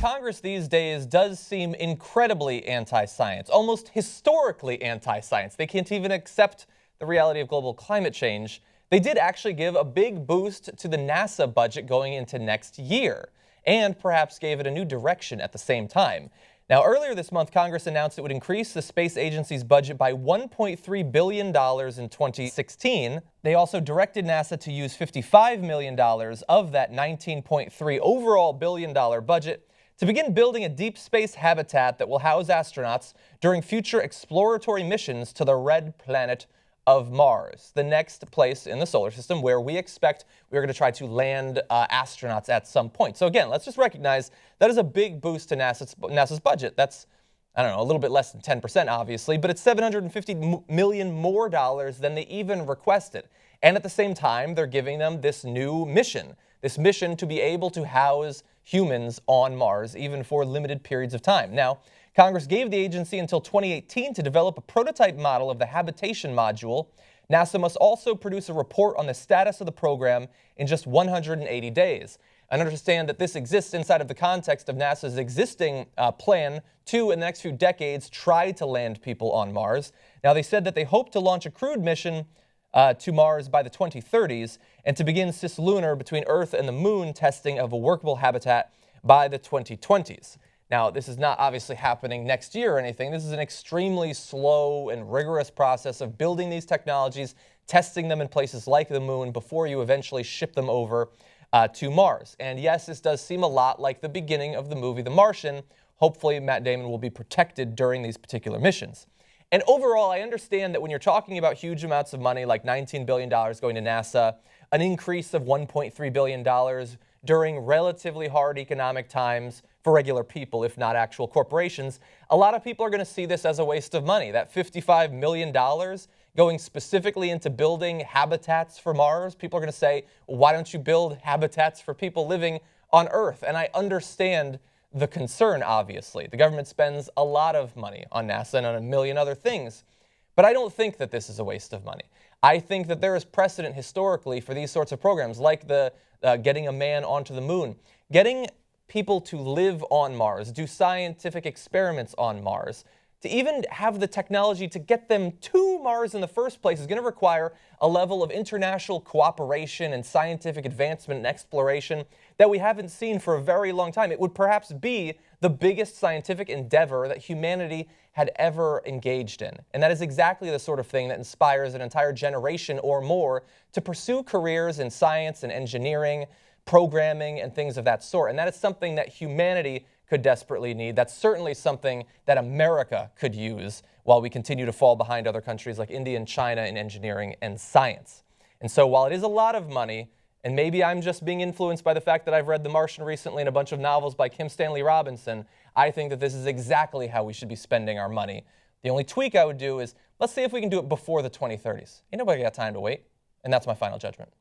Congress these days does seem incredibly anti-science, almost historically anti-science. They can't even accept the reality of global climate change. They did actually give a big boost to the NASA budget going into next year, and perhaps gave it a new direction at the same time. Now, earlier this month, Congress announced it would increase the space agency's budget by $1.3 billion in 2016. They also directed NASA to use $55 million of that $19.3 overall billion-dollar budget to begin building a deep space habitat that will house astronauts during future exploratory missions to the red planet of Mars, the next place in the solar system where we expect we're going to try to land astronauts at some point. So again, let's just recognize that is a big boost to NASA's budget. That's, I don't know, a little bit less than 10% obviously, but it's $750 million more than they even requested. And at the same time, they're giving them this new mission, to be able to house humans on Mars, even for limited periods of time. Now, Congress gave the agency until 2018 to develop a prototype model of the habitation module. NASA must also produce a report on the status of the program in just 180 days. I understand that this exists inside of the context of NASA's existing plan to, in the next few decades, try to land people on Mars. Now, they said that they hope to launch a crewed mission to Mars by the 2030s and to begin cislunar between Earth and the Moon testing of a workable habitat by the 2020s. Now, this is not obviously happening next year or anything. This is an extremely slow and rigorous process of building these technologies, testing them in places like the Moon before you eventually ship them over to Mars. And yes, this does seem a lot like the beginning of the movie The Martian. Hopefully, Matt Damon will be protected during these particular missions. And overall, I understand that when you're talking about huge amounts of money, like $19 billion going to NASA, an increase of $1.3 billion during relatively hard economic times for regular people, if not actual corporations, a lot of people are going to see this as a waste of money. That $55 million going specifically into building habitats for Mars, people are going to say, well, why don't you build habitats for people living on Earth? And I understand the concern, obviously. The government spends a lot of money on NASA and on a million other things, but I don't think that this is a waste of money. I think that there is precedent historically for these sorts of programs, like the getting a man onto the moon, getting people to live on Mars, do scientific experiments on Mars. To even have the technology to get them to Mars in the first place is going to require a level of international cooperation and scientific advancement and exploration that we haven't seen for a very long time. It would perhaps be the biggest scientific endeavor that humanity had ever engaged in. And that is exactly the sort of thing that inspires an entire generation or more to pursue careers in science and engineering, programming, and things of that sort. And that is something that humanity could desperately need. That's certainly something that America could use while we continue to fall behind other countries like India and China in engineering and science. And so while it is a lot of money, and maybe I'm just being influenced by the fact that I've read The Martian recently and a bunch of novels by Kim Stanley Robinson, I think that this is exactly how we should be spending our money. The only tweak I would do is, let's see if we can do it before the 2030s. Ain't nobody got time to wait. And that's my final judgment.